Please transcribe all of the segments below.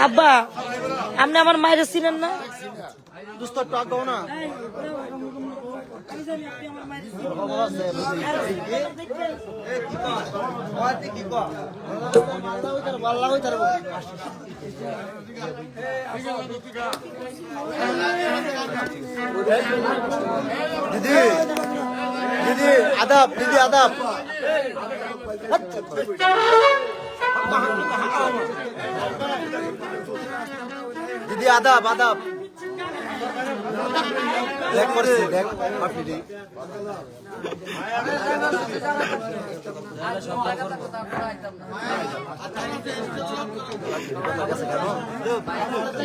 আব্বা আপনি আমার মায়ের চিনেন না? না দিদি দিদি আদাব দিদি আদাব দিদি আদাব আদাব দেখ করছে দেখ মাফি দি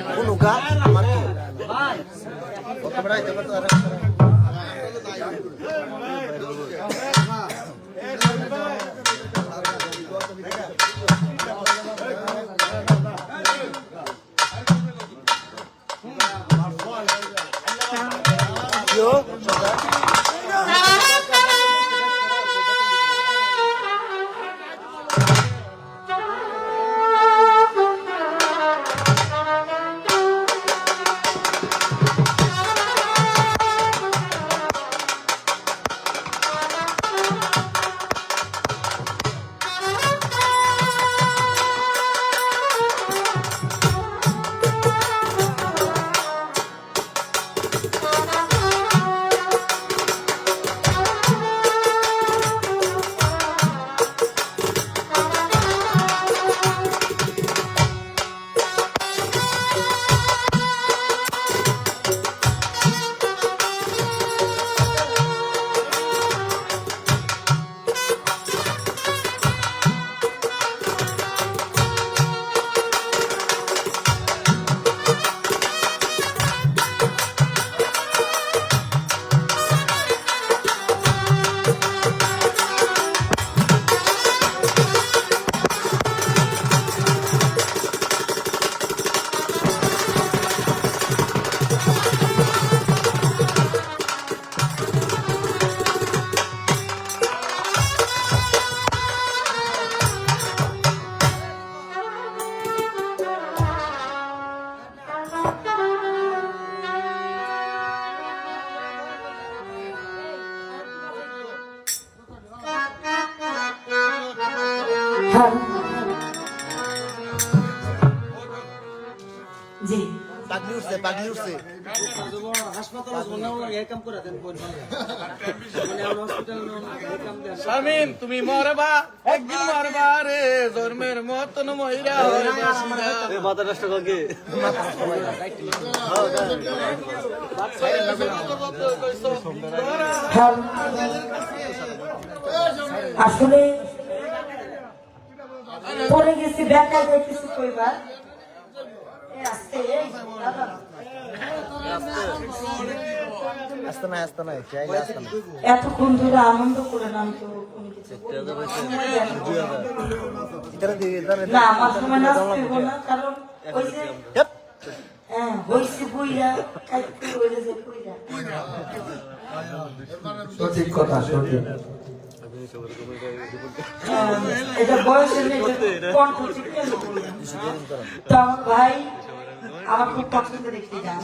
কোন গা আমার কত বড় আইতে পারতো আর yo জি পাগলি উঠছে শামিম তুমি মরবা একদিন মরবা রে জন্মের মতন মহিলা মাথা নষ্ট কাকে আসলে পরে গেছি দেখা যায় কিছু কইবার এতক্ষণ ধরে আনন্দ করে নাম তো না আমার সময় নাচতে হবো না কারণ হয়েছে বইরা সঠিক কথা সঠিক এটা বয়সের কণ্ঠ ঠিক তো আমার ভাই আমার খুব পছন্দ দেখতে যান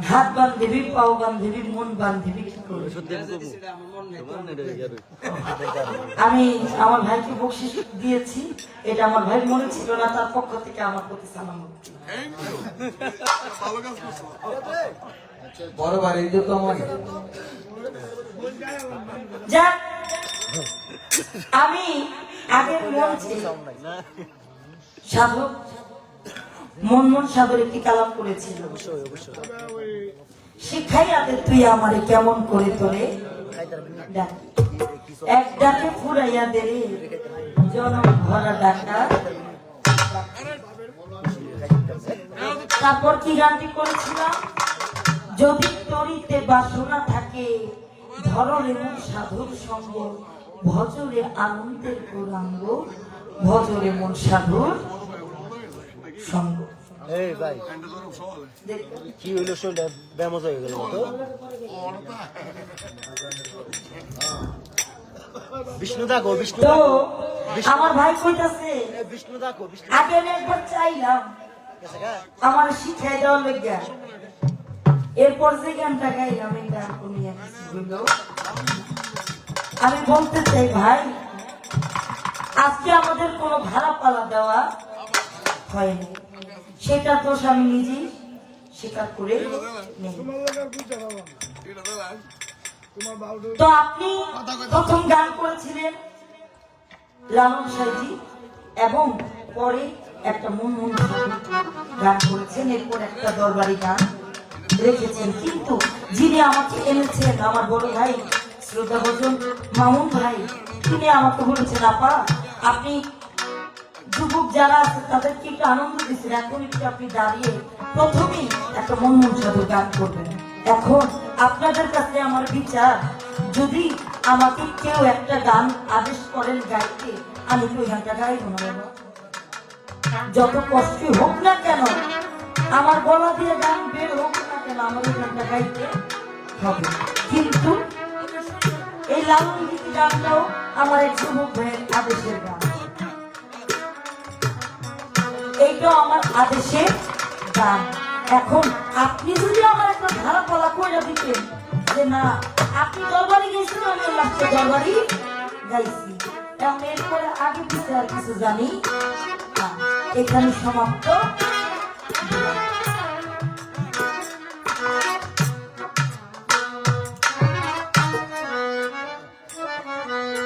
হাত বান্ধবী পাও বান্ধবী মন বান্ধবী কি করে আমি আমার ভাইকে বকশিশ দিয়েছি এটা আমার ভাই মনে ছিল না তার পক্ষ থেকে আমার প্রতি সালাম বড় বাড়ি তো আমার যাক আমি আগের মন সাধক মনমোহন সাগর একটি কালাম করেছিল শিখাইয়াতে তুই আমারে কেমন করে তোরে এক ডাকে ফুরাইয়া দে রে জনম ভরা ডাকা তারপর কি গানটি করেছিলাম যদি তরিতে বাসনা থাকে ধরলে মন সাধুর সঙ্গ, ভজরে আনন্দের গৌরাঙ্গ, ভজরে মন সাধুর সঙ্গ। এই ভাই কি হইলো, শরীরটা ব্যামোজ হয়ে গেল তো। বিষ্ণু দেখো, বিষ্ণু তো দেখো, আমার ভাই কইতাছে বিষ্ণু দেখো, বিষ্ণু আগে আমি একবার চাইলাম আমার শিখাই দেওয়ার লেগে, এরপর যে গানটা গাইলাম এই গান কমিয়ে আমি বলতে চাই ভাই, আজকে আমাদের কোনো ভাড়া পালা দেওয়া হয়নি, সেটা দোষ আমি নিজেই স্বীকার করে নেই। তো আপনি প্রথম গান করেছিলেন লালন সাইজি এবং পরে একটা মন মন গান করেছেন, এরপর একটা দরবারি গান রেখেছেন। কিন্তু যিনি আমাকে এনেছেন আমার বড় ভাই শ্রদ্ধাভাজন মামুন ভাই, তিনি আমাকে বলেছেন আপা আপনি যুবক যারা আছে তাদেরকে একটু আনন্দ দিচ্ছেন, এখন একটু আপনি দাঁড়িয়ে প্রথমেই একটা মন মন সাধু গান করবেন। এখন আপনাদের কাছে আমার বিচার, যদি আমাকে কেউ একটা গান আদেশ করেন গাইতে, আমি তো ওই গানটা গাইব না বাবা, যত কষ্টই হোক না কেন, আমার গলা দিয়ে গান বের হোক না কেন, আমার ওই গানটা গাইতে হবে। কিন্তু এই লালন গীতি গানটাও আমার এক যুবক ভাইয়ের আদেশের গান, এইটাও আমার আদেশের গান। এখন আপনি যদি আমার একটা ধারা পালা করে দিতেন যে না আপনি দরবারি গেছেন, আমি লাস্টে দরবারি গাইছি, এবং এরপরে আগে পিছিয়ে আর কিছু জানি না। এখানে সমাপ্ত।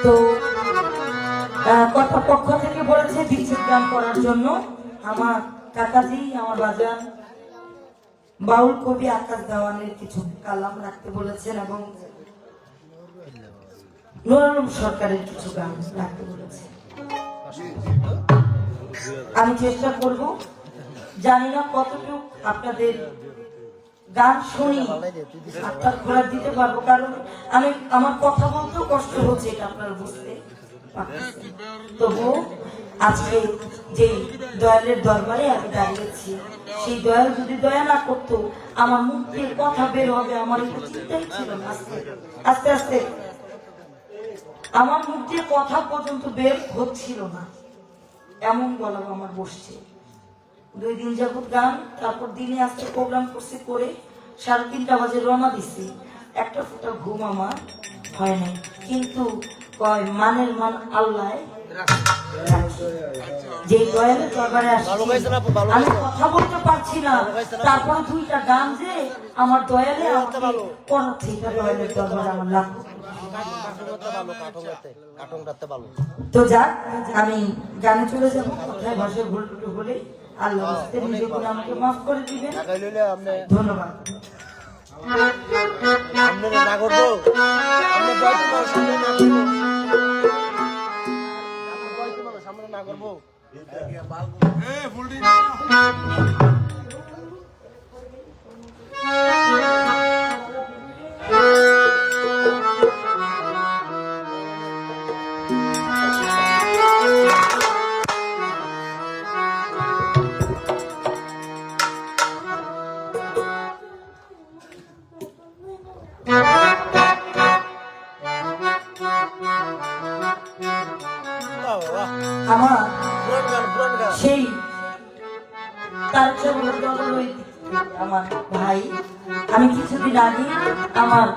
তো কর্তৃপক্ষ থেকে বলেছে বিচ্ছেদ গান করার জন্য আমার কাকাজি আমার বাজান বাউল কবি আকাশ দেওয়ানের কিছু কালাম রাখতে বলেছেন এবং নুরুল সরকারের কিছু গান রাখতে বলেছেন। আমি চেষ্টা করব, জানি না কতটুকু আপনাদের গান শুনি আপনার খোরাক দিতে পারবো, কারণ আমি আমার কথা বলতেও কষ্ট হচ্ছে, এটা আপনারা বুঝতে পারছেন। তবু আজকে যে দয়ালের দরবারে আমি দাঁড়িয়েছি, সেই দয়াল যদি দয়া না করতো আমার মুখ দিয়ে কথা বের হবে আমার একটু চিন্তাই ছিল না। আস্তে আস্তে আমার মুখ দিয়ে কথা পর্যন্ত বের হচ্ছিল না, এমন গলাও আমার বসছে। 2 দিন যাবত গান, তারপর দিনে আজকে প্রোগ্রাম করছি, করে 3:30 বাজে রওনা দিছি, একটা ফোঁটা ঘুম আমার হয় নাই। কিন্তু কয় মানের মান আল্লাহ, যে দয়ালের দরবারে আসছি আমি কথা বলতে পারছি না, তারপরে 2টা গান যে আমার দয়ালে আমাকে পড়াচ্ছে, এটা দয়ালের দরবারে আমার লাভ। তো যাক, আমি গানে চলে যাবো, কথায় ভাষায় ভুল টুটু বলে আল্লাহ নিজে করে আমাকে মাফ করে দিবেন, ধন্যবাদ। সামনে না করবো আমার সেই আমার ভাই, আমি কিছুদিন আগে আমার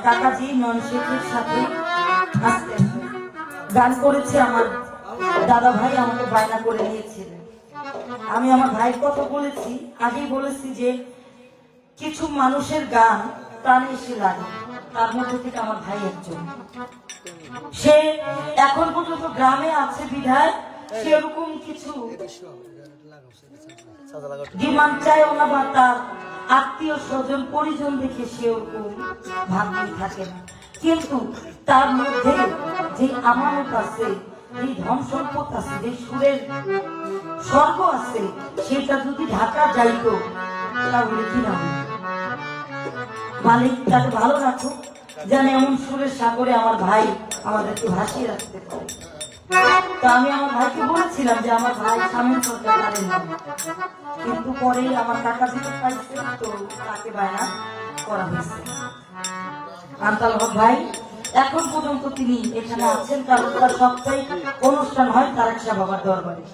কাকাজি নন শেখের সাথে আজকে গান করেছে, আমার দাদা ভাই আমাকে বায়না করে নিয়েছিলেন। আমি আমার ভাইয়ের কথা বলেছি, আগেই বলেছি যে কিছু মানুষের গান প্রাণে এসে লাগে, তার মধ্যে থেকে আমার ভাই একজন। সে এখন পর্যন্ত গ্রামে আছে বিধায় সেরকম কিছু ডিমান্ড চায় না, বা তার আত্মীয় স্বজন পরিজন দেখে সে ওরকম ভাবতেই থাকে না। কিন্তু তার মধ্যে যে আমানত আছে, যে ধন সম্পদ আছে, যে সুরের স্বর্গ আছে, সেটা যদি ঢাকা যাইতো তাহলে কি না, মালিক তাকে ভালো রাখুক, যেন এমন সুরের সাগরে আমার ভাই আমাদেরকে ভাসিয়ে রাখতে পারে। তো আমি আমার ভাইকে বলেছিলাম যে আমার ভাই সামনে চলতে পারেন না, কিন্তু পরে আমার কাকা যেতে পাইছে, তো তাকে বায়না করা হয়েছে। আন্তাল হক ভাই এখন পর্যন্ত তিনি এখানে আছেন, কারণ তার সপ্তাহে অনুষ্ঠান হয় তারেকশা বাবার দরবারে।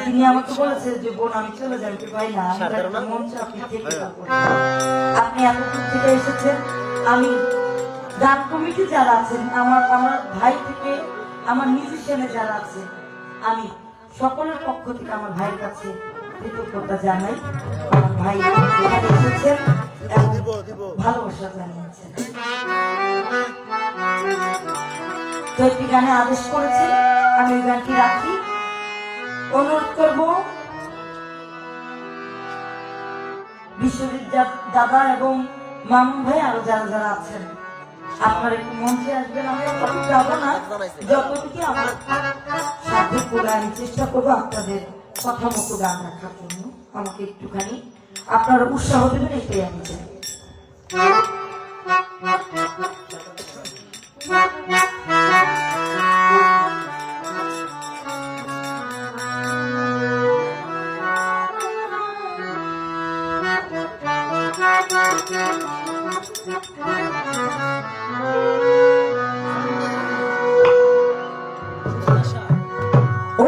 তিনি আমাকে বলেছে যে বোন আমি চলে যাই, ভাই না মঞ্চে আপনি থেকে থাকুন। আপনি এতদূর থেকে এসেছেন, আমি গান কমিটি যারা আছেন, আমার ভাই থেকে আমার মিউজিশিয়ানে যারা আছে, আমি সকলের পক্ষ থেকে আমার ভাইয়ের কাছে কৃতজ্ঞতা জানাই। আমার ভাই এখানে এসেছেন এবং ভালোবাসা জানিয়েছেন। তো একটি গানে আদেশ করেছে, আমি ওই গানটি রাখি। অনুরোধ করবো বিশ্বজিৎ দাদা এবং মামুন ভাই আরো যারা যারা আছেন, আপনারা একটু মঞ্চে আসবেন। আমি অতটুকু যাবো না, যতটুকু আমার সাধ্য করে আমি চেষ্টা করবো আপনাদের কথা মতো গান রাখার জন্য। আমাকে একটুখানি আপনারা উৎসাহ দেবেন, এটাই আমি চাই।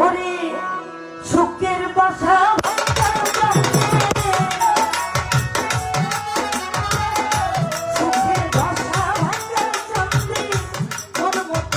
ওরে সুখের বাসা সুখের বাসা ভাঙা চন্দ্রে কোন মতো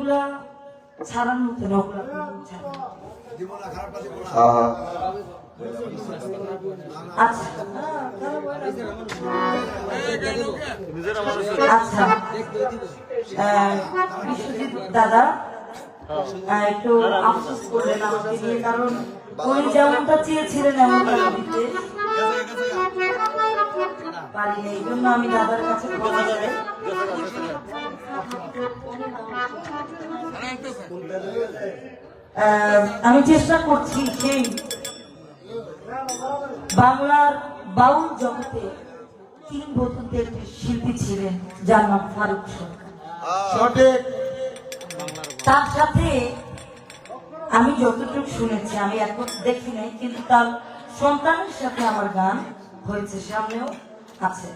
এগুলা ছাড়ার মতো না, ওগুলা ছাড়ার। আচ্ছা আচ্ছা বিশ্বজিৎ দাদা একটু আফসোস করলেন আমাকে নিয়ে, কারণ উনি যেমনটা চেয়েছিলেন এমনটা দিতে পারিনি, এই জন্য আমি দাদার কাছে ক্ষমা চাই। আমি চেষ্টা করছি সেই বাংলার বাউল জগতে কিংবদন্তির একটি শিল্পী ছিলেন যার নাম ফারুক সরকার। তার সাথে আমি যতটুকু শুনেছি, আমি এখন দেখি নাই, কিন্তু তার সন্তানের সাথে আমার গান হয়েছে, সামনেও আছে।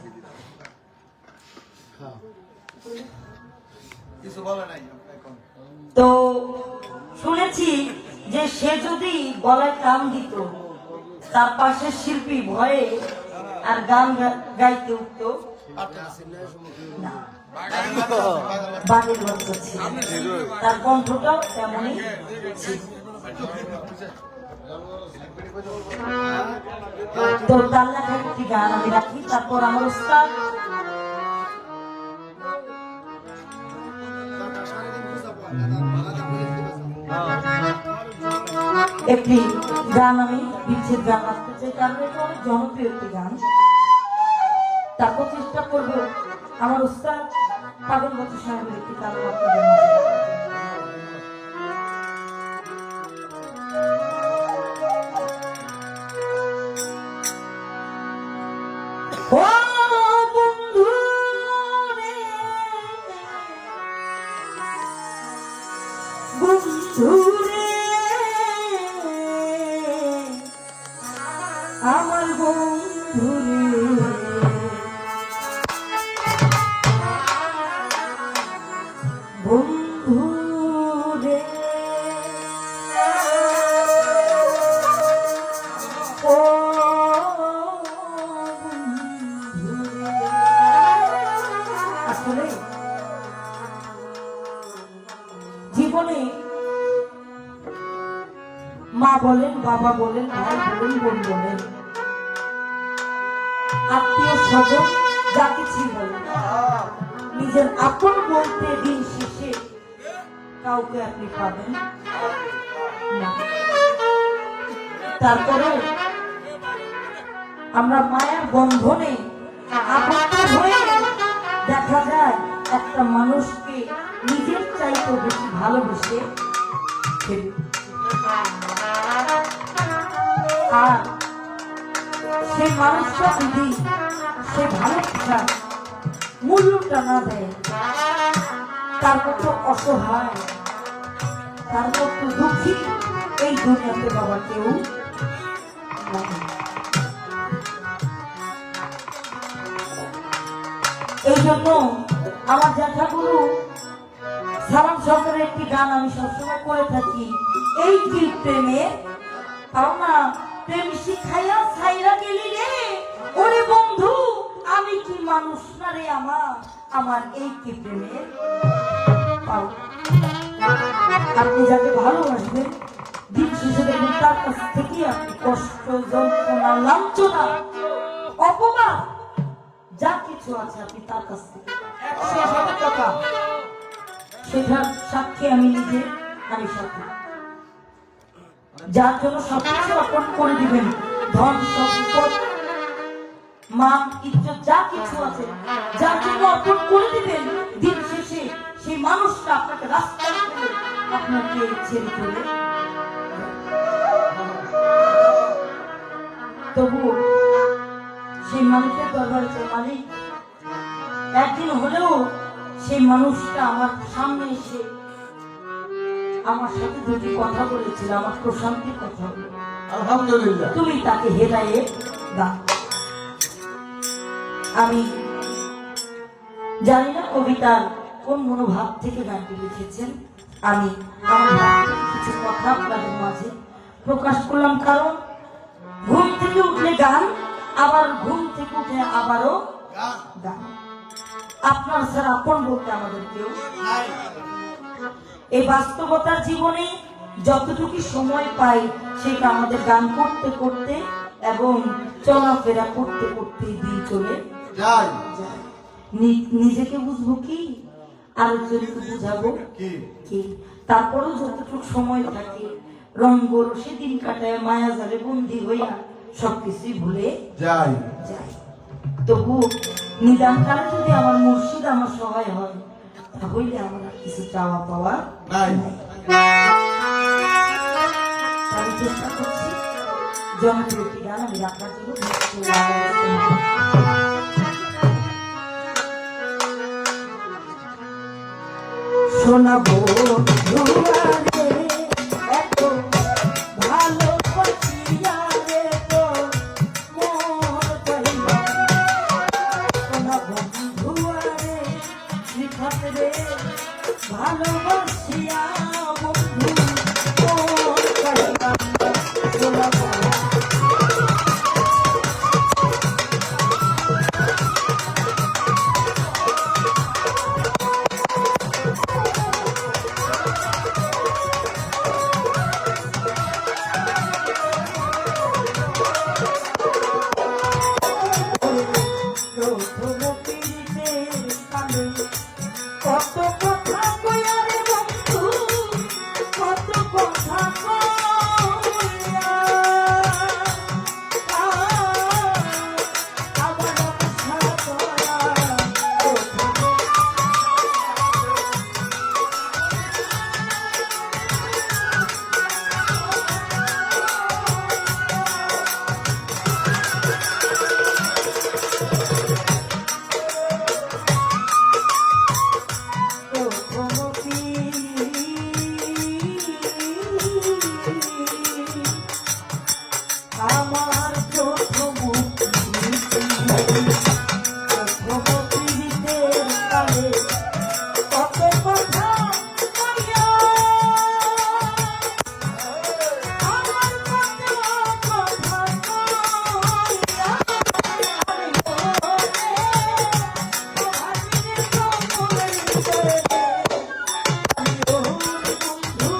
তো শুনেছি যে সে যদি গলায় কান দিত, তার পাশের শিল্পী ভয়ে আর গান গাইতে উঠত না, বাড়ির লজ্জা ছিল। তার কণ্ঠটাও তেমনই ছিল। তো তার লেখা একটি গান আমি রাখি, তারপর আমার উস্তাদ একটি গান, আমি বিচ্ছেদ গান রাখতে চাই, কারণ এটা অনেক জনপ্রিয় একটি গান। তারপর চেষ্টা করবো আমার উস্তাদ পাগল বাচ্চা সাহেবের একটি তাল আপনাদের মাঝে। ও বন্ধু রে, বন্ধু রে, আমার বন্ধু রে, বন্ধু রে, ও বন্ধু রে। আসলে জীবনে মা বলেন, বাবা বলেন, ভাই বলেন, বোন বলেন, আত্মীয় স্বজন যা কিছুই বলেন, নিজের আপন বলতে দিন শেষে কাউকে আপনি পাবেন না। তারপরে আমরা মায়ের বন্ধনে আবদ্ধ হয়ে দেখা যায় একটা মানুষকে নিজের চাইতে বেশি ভালোবেসে ফেলি। আর সেই মানুষটা যদি সে ভালোবাসা মূল্যটা না দেয়, তার মতো অসহায়, তার মতো দুঃখী এই দুনিয়াতে বাবা কেউ নেই। এই জন্য আমার জ্যাঠাগুরু সালাম সরকারের একটি গান আমি সবসময় করে থাকি, এই কি প্রেমে পাওনা, প্রেম শিখাইয়া ছাইরা গেলি রে, ওরে বন্ধু আমি কি মানুষ না রে, আমার এই কি প্রেমের পাওনা। আপনি যাকে ভালোবাসবেন দিন শেষে দেখবেন তার কাছ থেকে আপনি কষ্ট, যন্ত্রণা, লাঞ্ছনা, অপমান যা কিছু আছে আপনি তার কাছ থেকে কথা, সেটার সাক্ষী আমি নিজে, আমি সাক্ষী। যার জন্য সবকিছু অর্পণ করে দিবেন, ধন সম্পদ মান ইজ্জত যা কিছু আছে, যার জন্য অর্পণ করে দিবেন, দিন শেষে সেই মানুষটা আপনাকে রাস্তায় ফেলে আপনাকে ছেড়ে চলে। তবু সেই মানুষের দরবারে চাই, মালিক একদিন হলেও সেই মানুষটা আমার সামনে এসে আমার সাথে দুটি কথা বলেছিল, আমার প্রশান্তির কথা বলে, আলহামদুলিল্লাহ তুমি তাকে হেদায়েত দাও। আমি জানি না কবিতার কোন মনোভাব থেকে গানটি লিখেছেন, আমি আমার কিছু কথা আপনাদের মাঝে প্রকাশ করলাম, কারণ ঘুম থেকে উঠলে গান, আবার ঘুম থেকে উঠে আবারও গান। আপনার স্যার আপন বলতে আমাদের কেউ, এই বাস্তবতার জীবনে যতটুকু সময় পাই সেটা আমাদের গান করতে করতে এবং চলাফেরা করতে করতে দিন চলে যাই যায়। নিজেকে বুঝবো কি আর একজনকে বুঝাবো কি, তারপরেও যতটুকু সময় থাকে রঙ্গ রসে দিন কাটায় মায়া জালে বন্দী হইয়া সবকিছুই ভুলে যাই যায়। তবু নিদান কালে যদি আমার মুর্শিদ আমার সহায় হয় তাহলে আমার আর কিছু চাওয়া পাওয়া নাই। নাই। আমি চেষ্টা করছি জনপ্রিয় একটি গান আমি আপনার জন্য শোনাবো দুয়ারে এত ভালোবাসিয়া রে তোর মোর কইলা। শোনাবো দুয়ারে নিখাত রে ভালোবাসিয়া বন্ধু মোর কইলা। শোনাবো কত কথা কইয়া রে বন্ধু, কত কথা কইয়া আবার আশা করা আমার প্রথম কালে কত কথা কইয়া আমার কত কথা কইয়া বন্ধু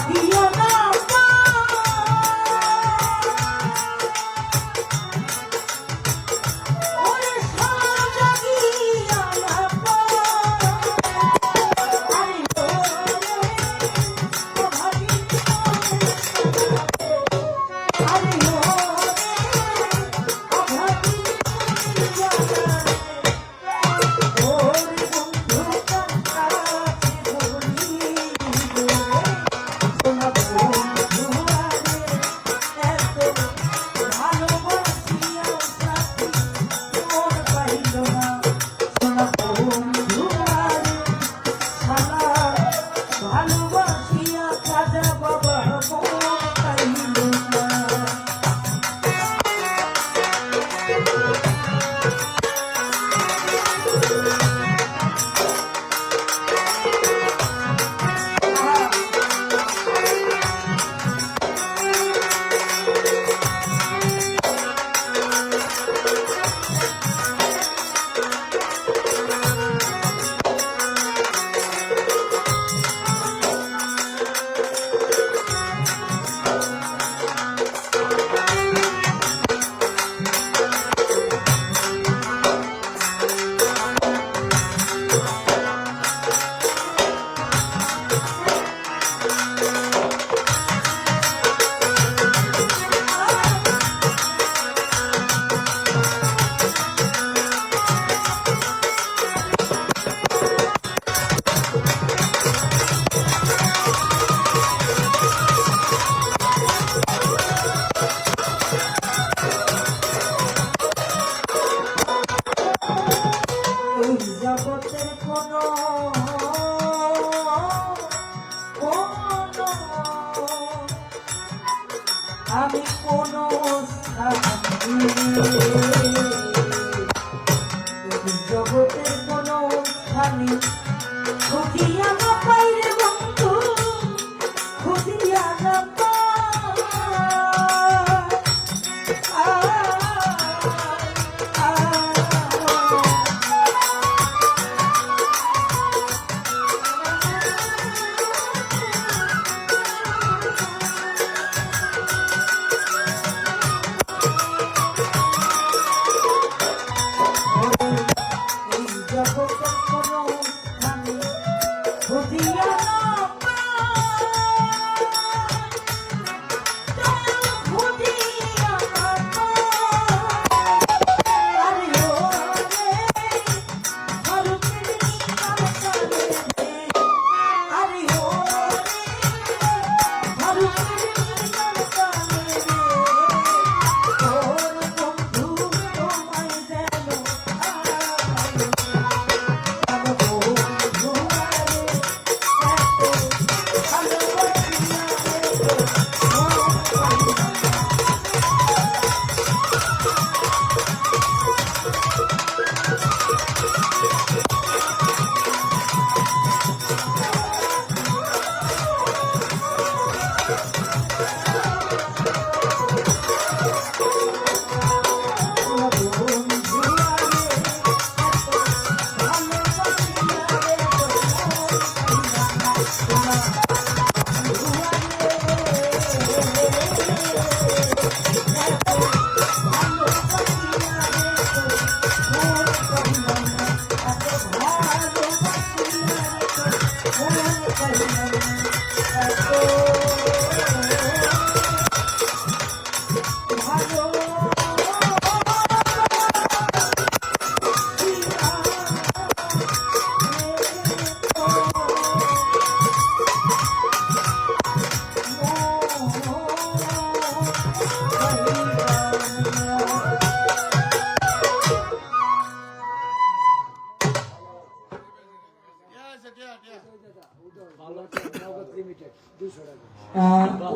জাগিয়া না ওরে সারা জাগিয়া না আরে ও ভাবি আরে ও ভাবি ওরে বন্ধু কাছে বলি সোনা বন্ধু এত ভালোবাসিয়া সাথী মন পাইল না সোনা বন্ধু সারা ভালোবাসিয়া খাজা বাবা মন পাইল না এই জগতের কোনো আমি কোনো জগতের কোনো স্থানে খুঁজিয়া না পাই রে বন্ধু খুঁজিয়া না এই জগতের কোনো স্থানে খুঁজিয়া না খুঁজিয়া না আরে ও রে ফারুকের নিকাল চলে রে আরে ও রে ফারুকের নিকাল চলে রে ওর বন্ধু তোমায় যেন আমার বন্ধু আরে এত ভালোবাসিয়া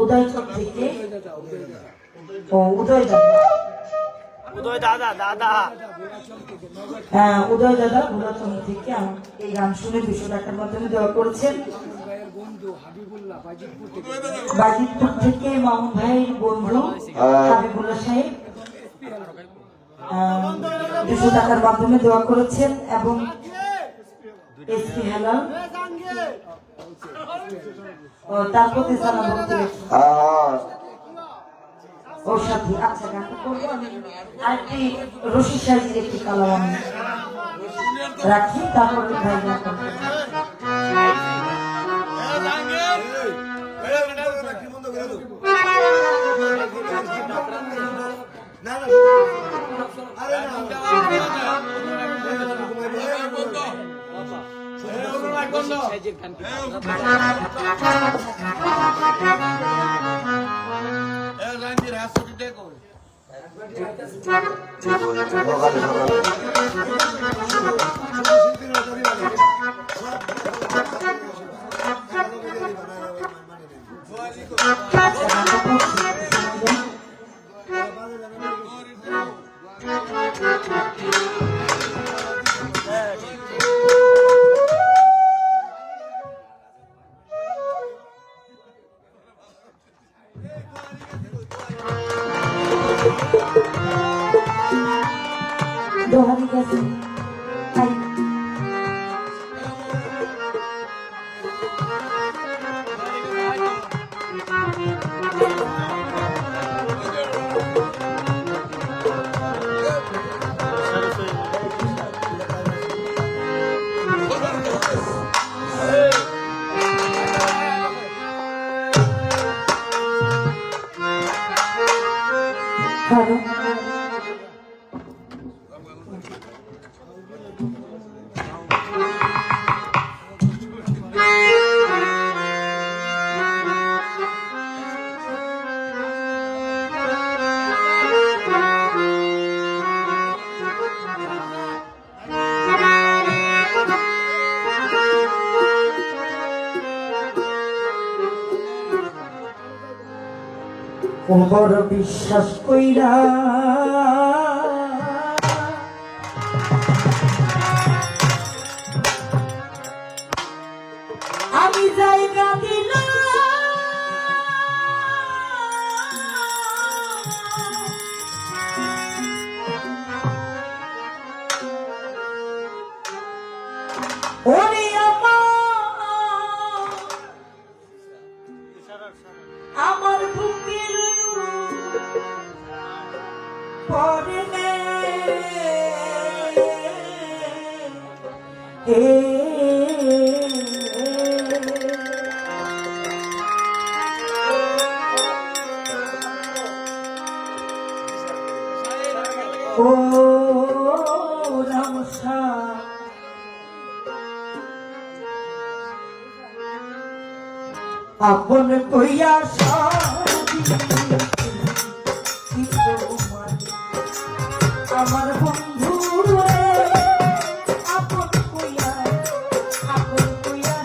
উদয়চক থেকে উদয় দাদা উদয় দাদা ভোলাচন থেকে এই গান শুনে 200 টাকার মাধ্যমে দেওয়া করেছেন। বাজিতপুর থেকে মামুন ভাইয়ের বন্ধু হাবিবুল্লাহ সাহেব 200 টাকার মাধ্যমে দেওয়া করেছেন এবং এসপি হেলাল ও তার প্রতি সালাম ভক্তি রেখে। হ্যাঁ ওর সাথে আচ্ছা গানটা করবো আমি আরেকটি রশি সাইজের একটি কালার আমি রাখি তারপরে ভাই গান করবো। দোহারি গেছে হাই হ্যালো বড় বিশ্বাস কইরা আমি জায়গা দিলাম ওরে আমার বুকের পরে ও রামসা আপন কইয়া আমার বন্ধু আপন কইয়া আপন কইয়া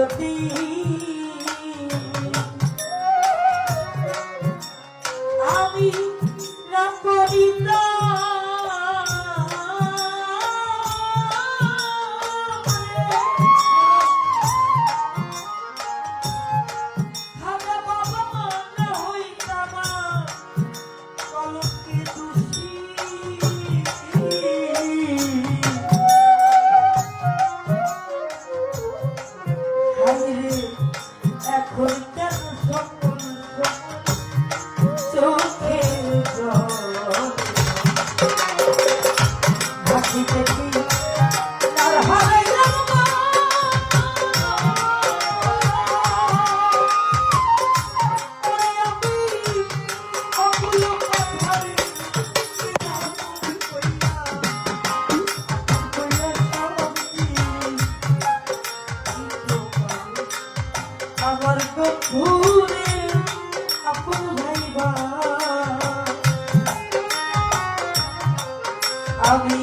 যদি আমি না করিতাম এখন কেন সকল চোখের জল হাসিতে কি তার হারাই যাব আমি অকুল কথারে আমার বন্ধুরে আপন ভাইবা আমি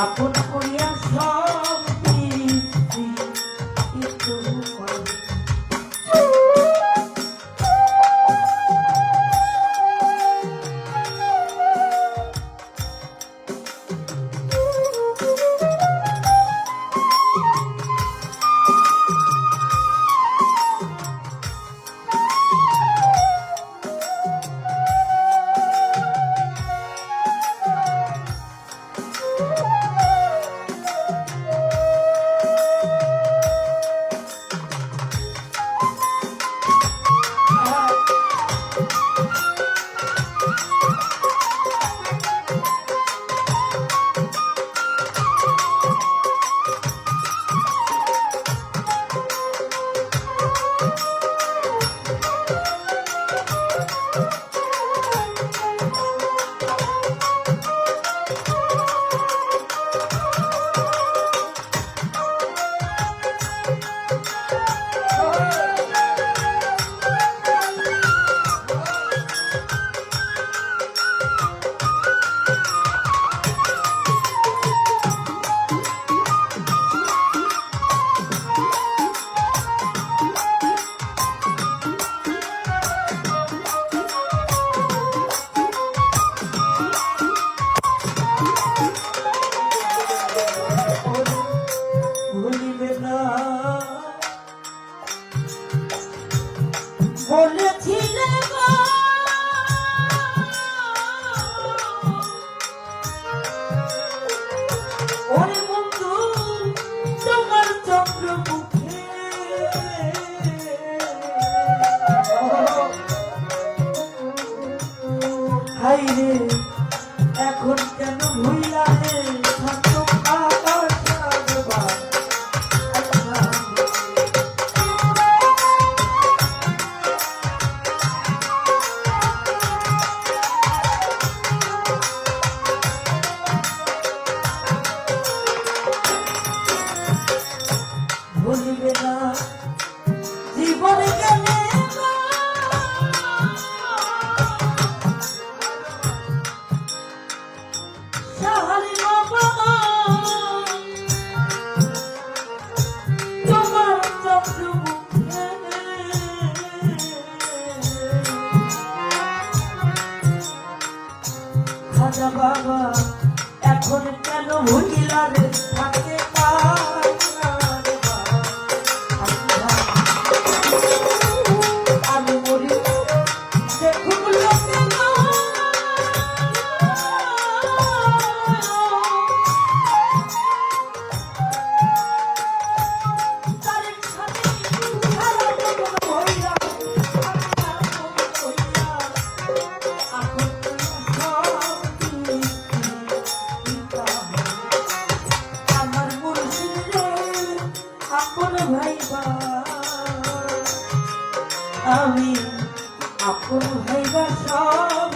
আপন করিয়া সব দিচ্ছি একটু পরে। ভুলিবে না বলেছিলে গো ওরে বন্ধু তোমার চন্দ্রমুখে হাই রে এখন কেন ভুইলা রে থাকতো আকাশ আগবা ভুলিবে না জীবনে গেলে সাহারি বাবা তোমার চন্দ্রমুখে খাজা বাবা এখন কেন ভুলিলা রে থাকে আমি মরি দেখুন লোকে আমার মুর্শিদে আপন ভাইবা আমি আপন ভাইবা সব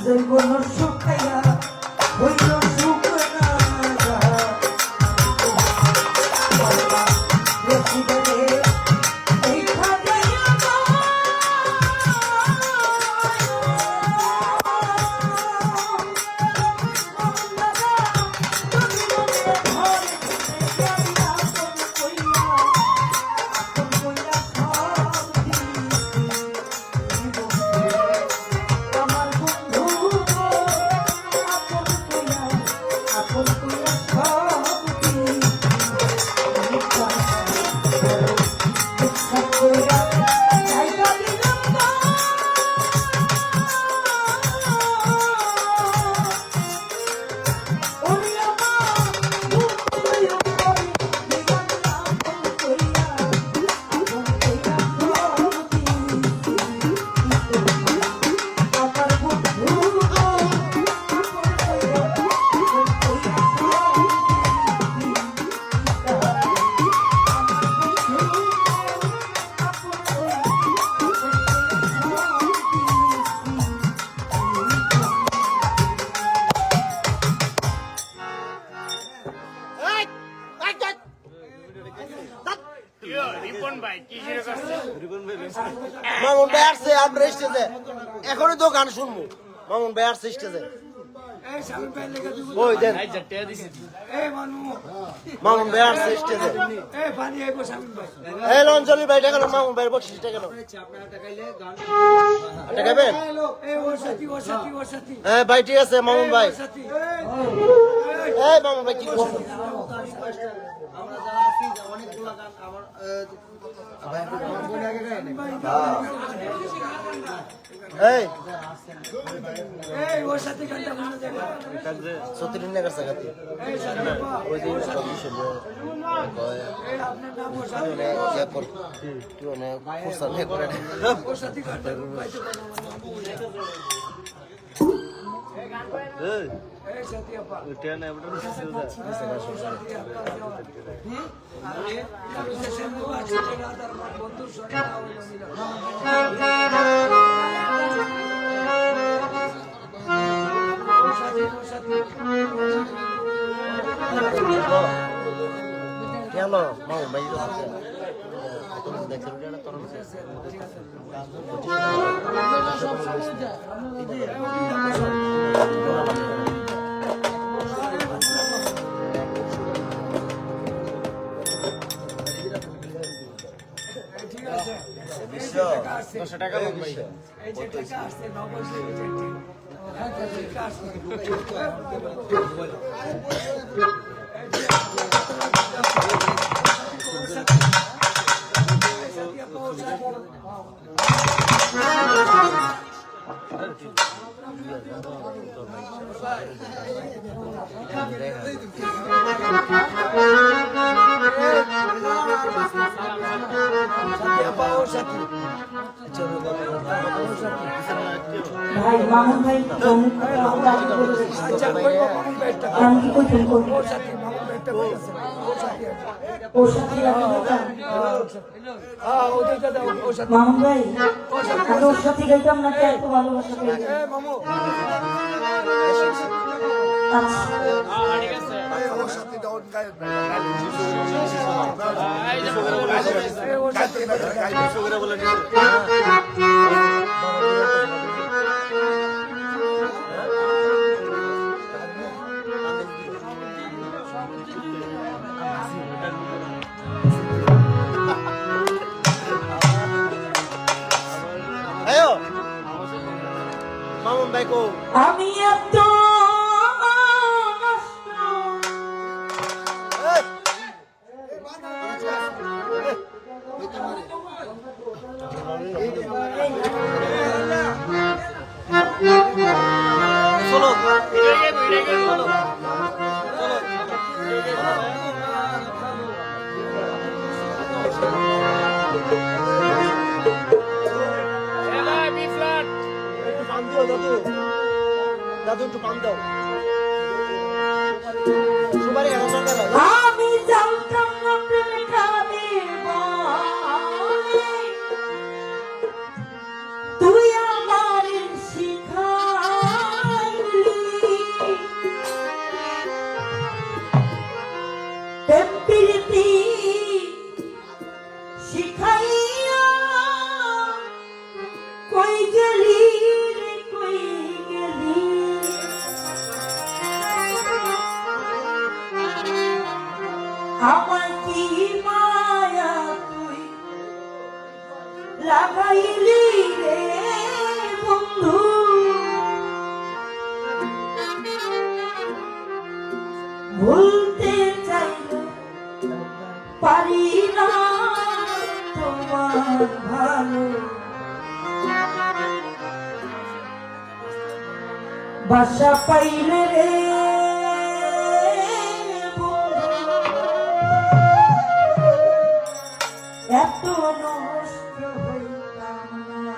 জৈবন শুকাইয়া হইল সুখ না রসিদরে দেখা যাইয়া মামুন ভাই আসছে আমরা স্টেজে এখনই তো গান শুনবো মামুন ভাই আসছে স্টেজে ওই দেন মামুন ভাই আসছে স্টেজে এই লঞ্চলি ভাই টাকা মামুন ভাই বকশিস টাকা টাকাবেন হ্যাঁ ভাই ঠিক আছে মামুন ভাই এই মামুন ভাই কি করছেন এই ওর সাথে গানটা বলতে দেবে সত্যি দিন না সাগাতি ওই দিন সব ছিল এই আপনার নাম ওর সাথে যে পর তুই না ফুরসা নে করে ওর সাথে গানটা গাইতে এই সাথে আপা উঠে না বড় ছিল ওর সাথে আপা আরে আমি সেশন में बात कर रहा था বন্ধু শোনা ওর সাথে কেন মামুন ভাই তো আছে তুমি দেখছো না তোর ঠিক আছে 200 টাকা লোন ভাই এই যে টাকা আসছে 9 বছর এই যে টাকা আসছে ভাই মামুন ভাই আমি কি করতেন করবো ওর সাথে মামুন ভাই আমি ওর সাথে গাইতাম না এত ভালোবাসা পেয়ে ayo mamun ভাই কো আমি এত চলো দাদু একটু পান দাও সুপারি এখন দরকার আমি জানতাম না প্রেমে কাদের বলে তুই আমার শিখা গেলি রে কই গেলি আমার কি মায়া তুই লাগাইলি রে বন্ধু ভুলতে চাইলে পারি না তোমার ভালো বাসা পাইলে রে এত নষ্ট হইতাম না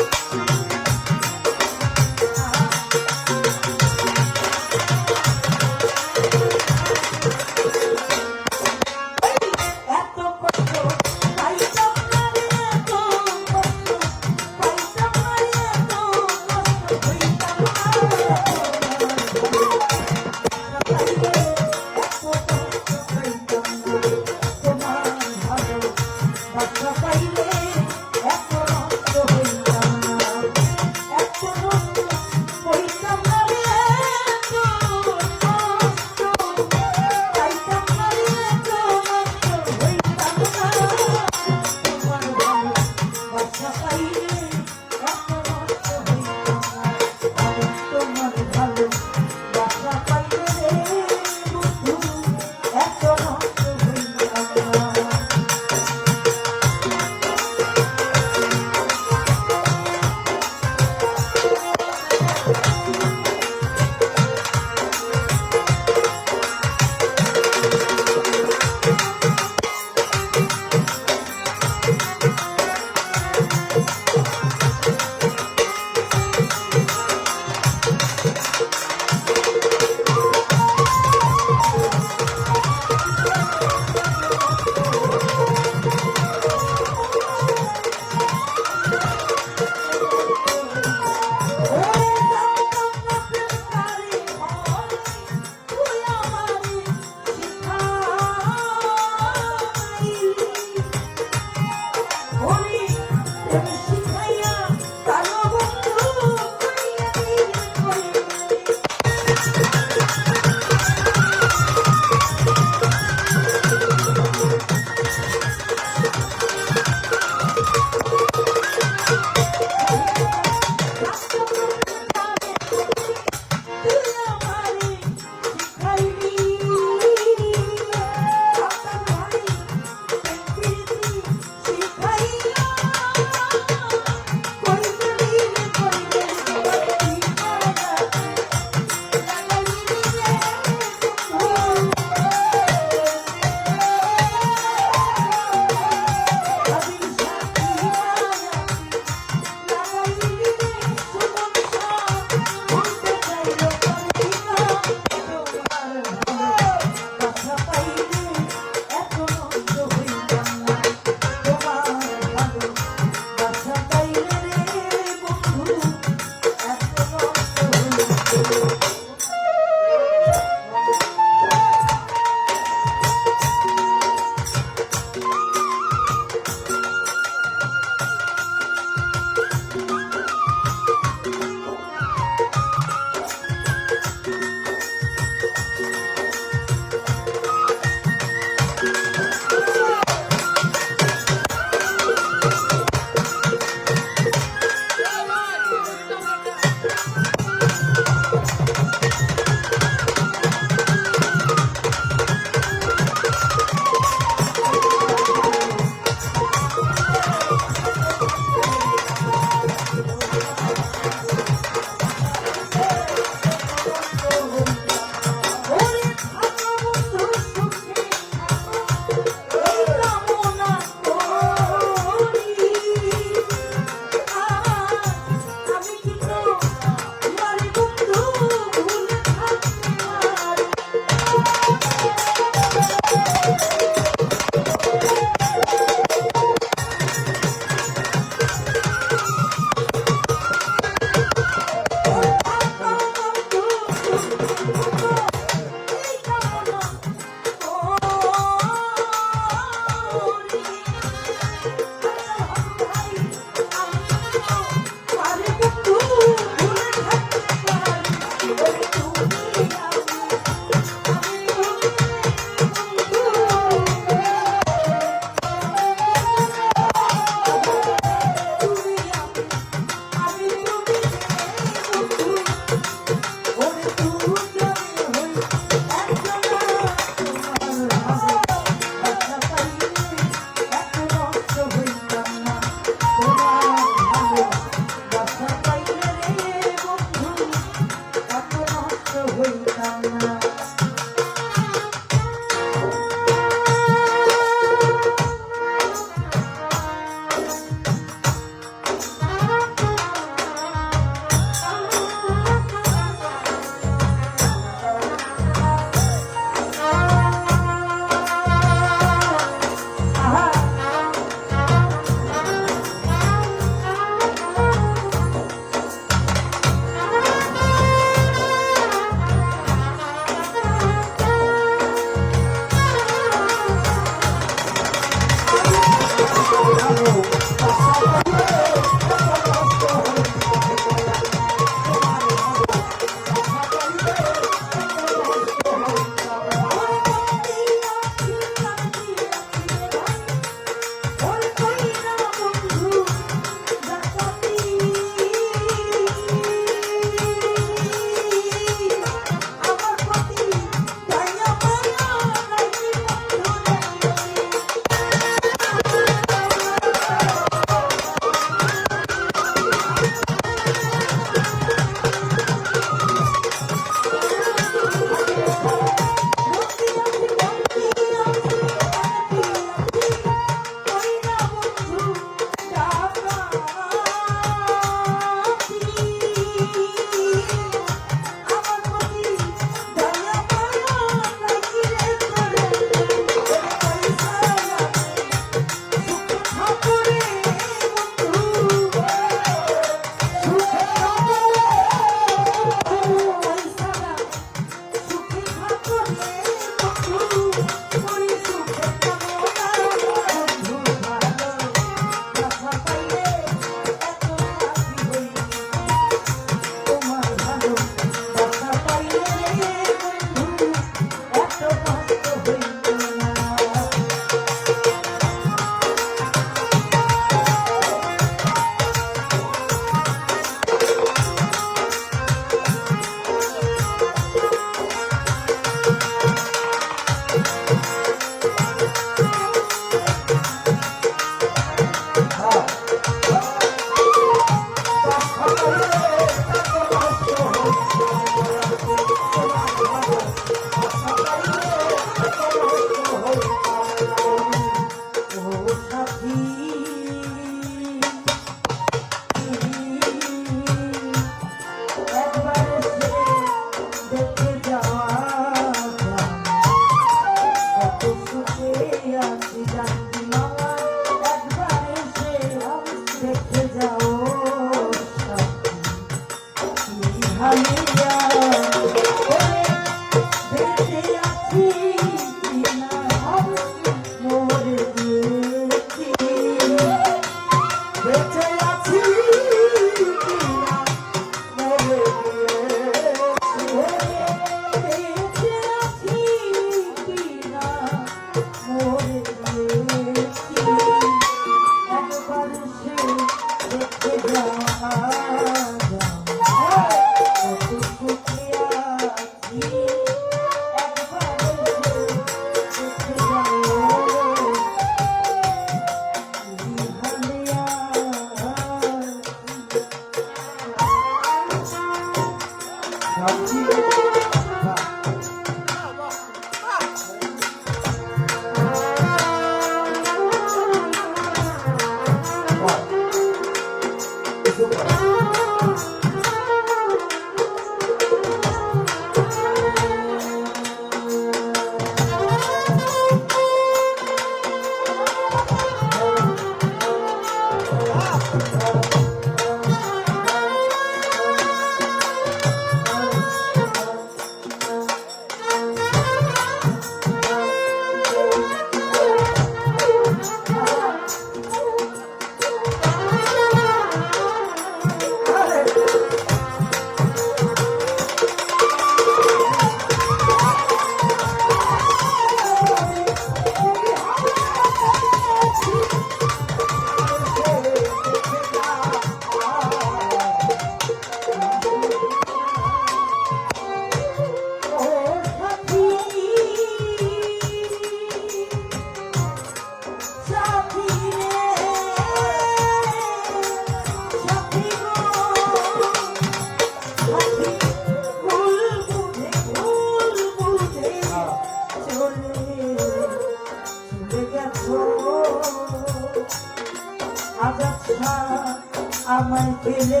আমায় ফেলে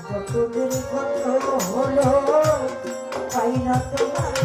কতদিন কত হলো পাই না তোমার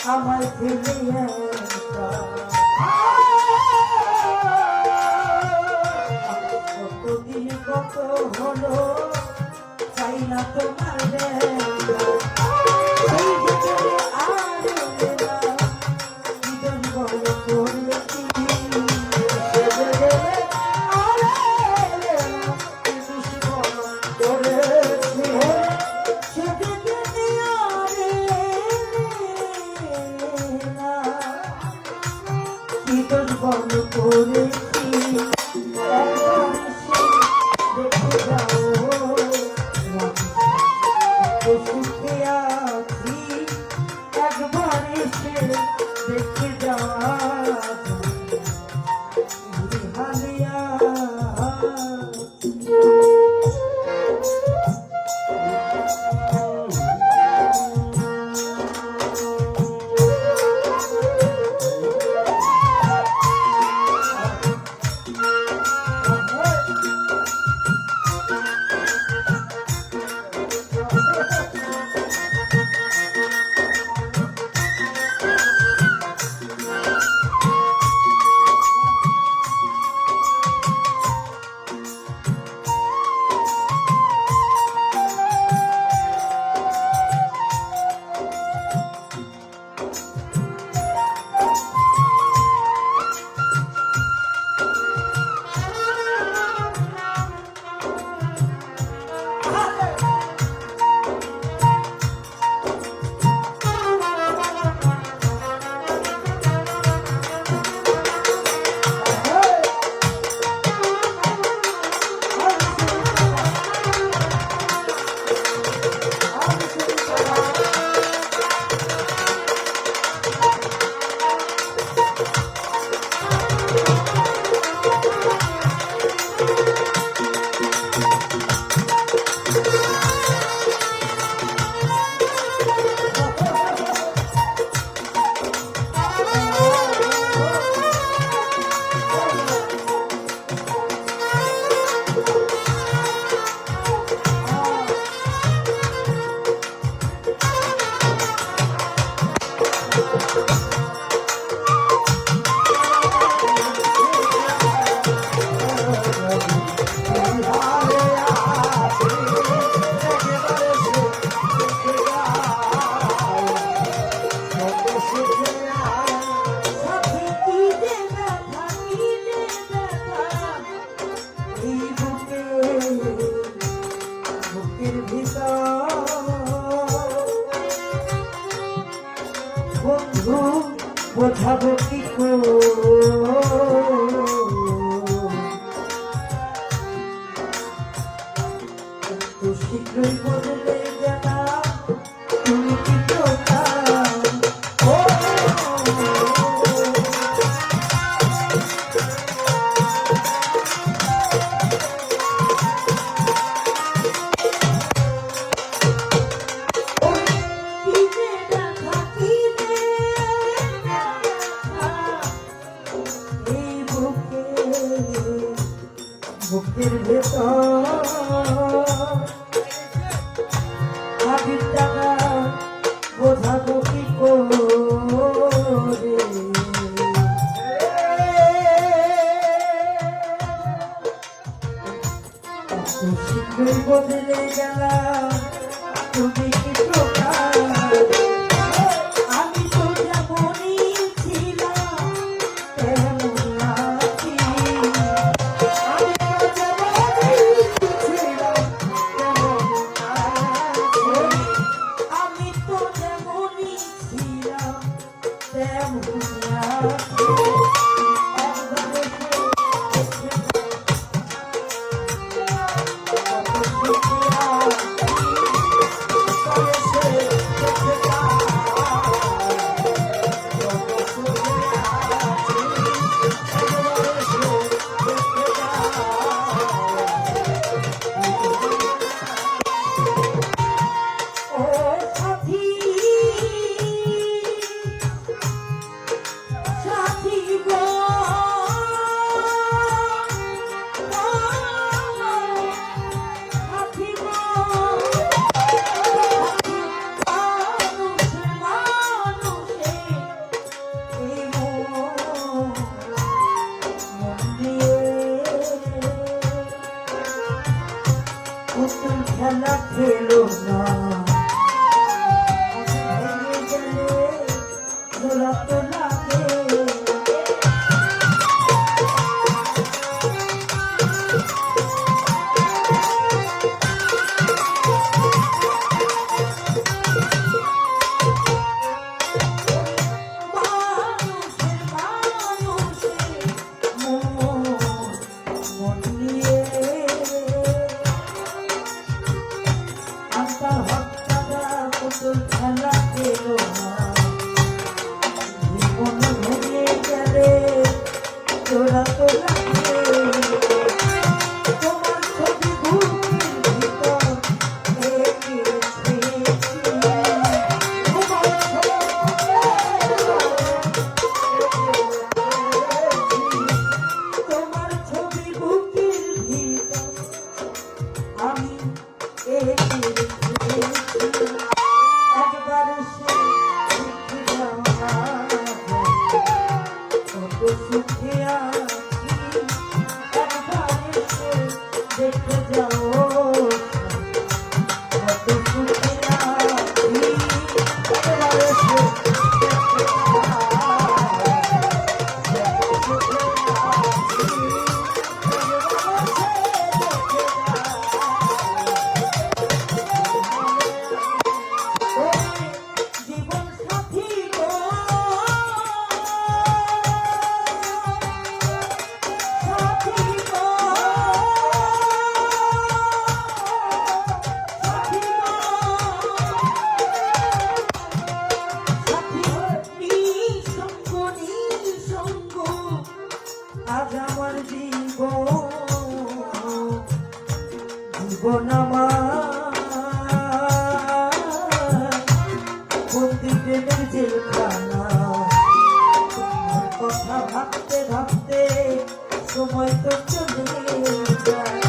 আমার ফেলে কতদিন কত হলো চাই না তোমার ভিতর বন্ধু বোঝাবো কি তো শীঘ্রই বদলে জানা তুমি কি তোতা বুকের ভেতর আবির টাকা বোঝাবো কি করে শীঘ্রই বদলে গেলাম তুমি কি প্রকার আমি তো যেমনই ছিলাম তেমনই আছি আমি তো যেমনই ছিলাম তেমনই আছি খেলা খেলো না দোলা তো লাগে খেলা খেলো না জীবন ভেঙে গেলে তোরা তো লাগে তোমার ছবি বুকের ভিতর তোমার ছবি বুকের ভিতর আমি একবার সে কত সুখে আছি একবার সে দেখে যাও কত সুখে আছি একবার সে জীবন সাথী গো সাথী গো সাথী গো সাথী নিঃসঙ্গ নিঃসঙ্গ আজ আমার জীবন আমার বন্দি প্রেমের জেলখানা কথা ভাবতে ভাবতে সময় তো চলে যায়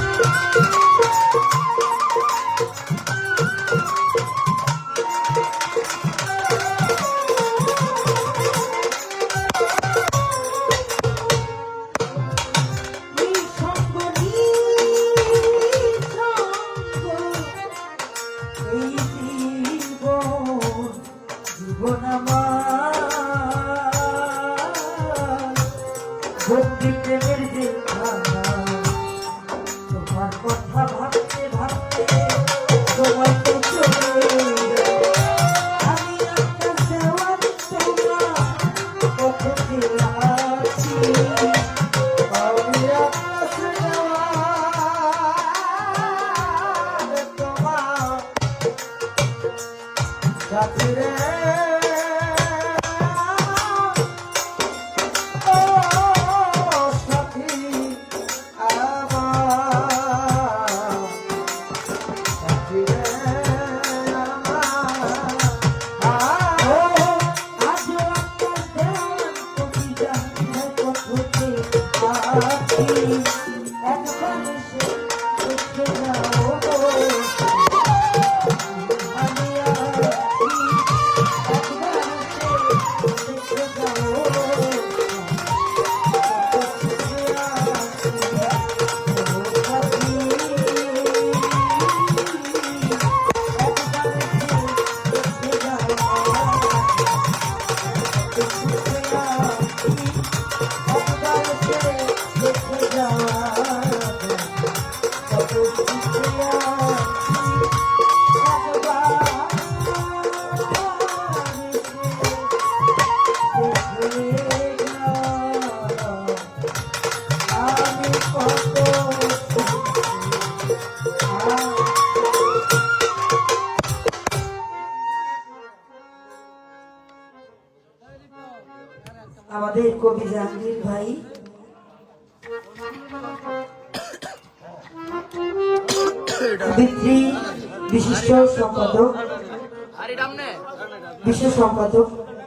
নিঃসঙ্গ নিঃসঙ্গ এই জীবন আমার বন্দি প্রেমের জেলখানা তোমার কথা ভাবতে ভাবতে সাথী রে ও সাথী আমার সাথী রে আমাদের কবি জাহাঙ্গীর ভাই আবৃত্তি বিশিষ্ট সম্পাদক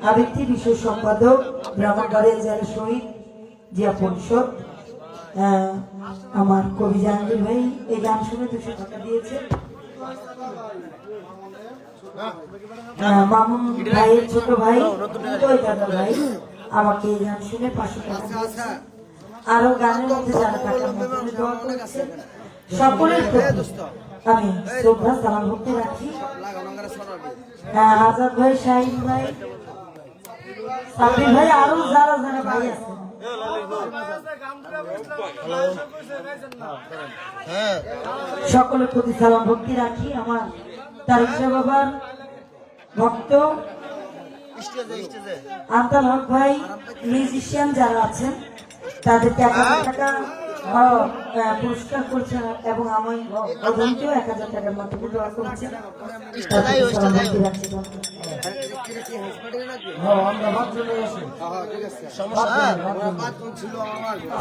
আবৃত্তি বিশেষ সম্পাদক ব্রাহ্মণবাড়িয়া জেলা শহীদ জিয়া পরিষদ আমার কবি জাহাঙ্গীর ভাই এই গান শুনে 200 টাকা দিয়েছে। মামুন ভাইয়ের ছোট ভাই দাদা ভাই আমাকে এই গান শুনে 500 টাকা দিয়েছে। আরো গানের মধ্যে যারা টাকার মধ্যে দোয়া করেছে সকলের প্রতি আমি শ্রদ্ধা সালাম ভক্তি রাখি। আজাদ ভাই, শাহিন ভাই, সাবির ভাই, আরো যারা যারা ভাই আছে সকলের প্রতি সালাম ভক্তি রাখি। আমার তারিক শাহ বাবার ভক্ত আন্তাল হক ভাই, মিউজিশিয়ান যারা আছেন তাদেরকে 1000 টাকা পুরস্কার করছেন এবং আমি অজন্তেও 1000 টাকার মতো দেওয়া করছেন।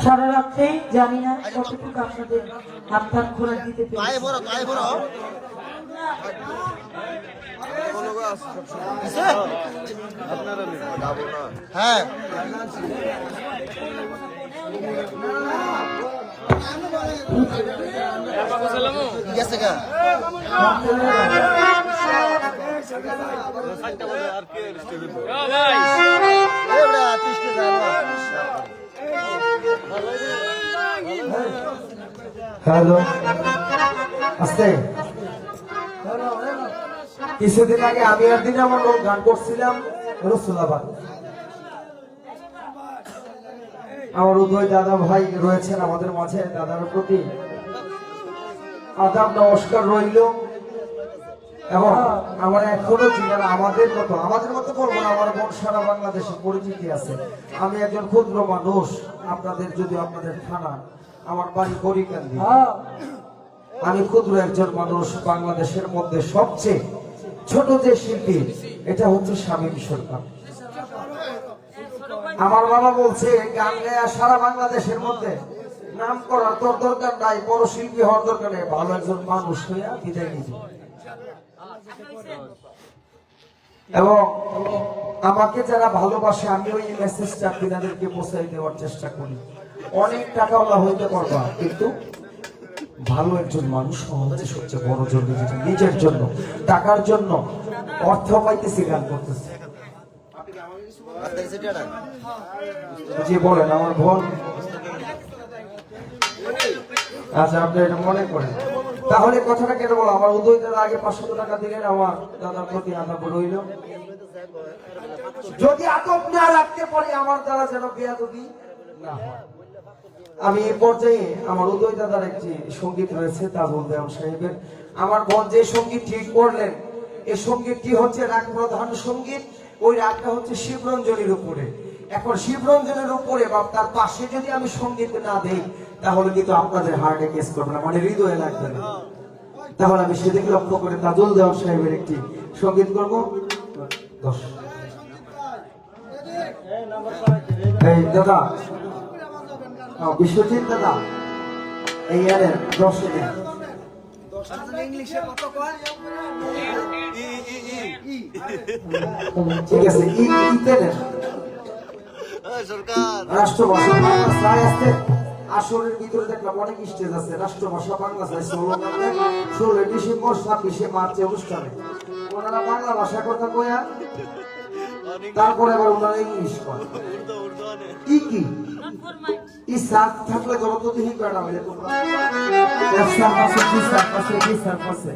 সারা রাত্রে জানি না কতটুকু আপনাদের আপনার খোরাক দিতে পেরেছি। হ্যাঁ গেছে গা হ্যালো আস্তে কিছুদিন আগে আমি আর দিন আমার লোক গান করছিলাম রসুলাবাদ। আমার উদয় দাদা ভাই রয়েছেন আমাদের মাঝে, দাদার প্রতি আদাব নমস্কার রইল। এবং আমার এখনো যারা আমাদের মতো বলবো না, আমার বোন সারা বাংলাদেশে পরিচিতি আছে। আমি একজন ক্ষুদ্র মানুষ, আপনাদের যদি আপনাদের থানা, আমার বাড়ি বরিকান্দি, আমি ক্ষুদ্র একজন মানুষ। বাংলাদেশের মধ্যে সবচেয়ে ছোট যে শিল্পী এটা হচ্ছে শামীম সরকার। আমার বাবা বলছে গান গায়া সারা বাংলাদেশের মধ্যে নাম করার তোর দরকার নাই, বড় শিল্পী হওয়ার দরকার নেই, ভালো একজন মানুষ হইয়া বিদায় নিতে। এবং আমাকে যারা ভালোবাসে আমি ওই মেসেজটা আপনাদেরকে পৌঁছাই দেওয়ার চেষ্টা করি। অনেক টাকাওয়ালা হইতে পারবা, কিন্তু ভালো একজন মানুষ হওয়া হচ্ছে সবচেয়ে বড় জরুরি। যেটা নিজের জন্য, টাকার জন্য, অর্থ পাইতেছি গান করতেছি। জি বলেন আমার বোন। আচ্ছা আপনি এটা মনে করেন, তাহলে কথাটা কেন বলো? আমার উদয় দাদা আগে 500 টাকা দিলেন, আমার দাদার প্রতি আদাব রইল। যদি আদব না রাখতে পারি আমার দ্বারা যেন বেয়াদবি না হয়। আমি এই পর্যায়ে আমার উদয় দাদার একটি সঙ্গীত রয়েছে তাজুল দেওয়ান সাহেবের। আমার বোন যে সঙ্গীত ঠিক করলেন, এই সঙ্গীতটি হচ্ছে রাগ প্রধান সঙ্গীত। ওই রাগটা হচ্ছে শিবরঞ্জনের উপরে। এখন শিবরঞ্জনের উপরে বা তার পাশে যদি আমি সঙ্গীত না দেই তাহলে কিন্তু আপনাদের হার্টে কেস করবে না, মানে হৃদয়ে লাগবে না। তাহলে আমি সেদিকে লক্ষ্য করে তাজুল দেওয়ান সাহেবের একটি সঙ্গীত করবো। 10 এই দাদা বিশ্বজিৎ দাদা এই ইয়ারের 10 দিন ইংলিশে কত কয় ঠিক আছে ইতেনের সরকার রাষ্ট্রভাষা বাংলা চাই আছে আসরের ভিতরে দেখলাম অনেক স্টেজ আছে রাষ্ট্রভাষা বাংলা চাই 16 ডিসেম্বর 26 মার্চে অনুষ্ঠানে ওনারা বাংলা ভাষা কথা কয়া তারপরে আবার ওনারা ইংলিশ কয় কি কি এই সাত থাকলে যত দেখি কয়টা হইলে তোমরা এক সাত আছে কি সাত আছে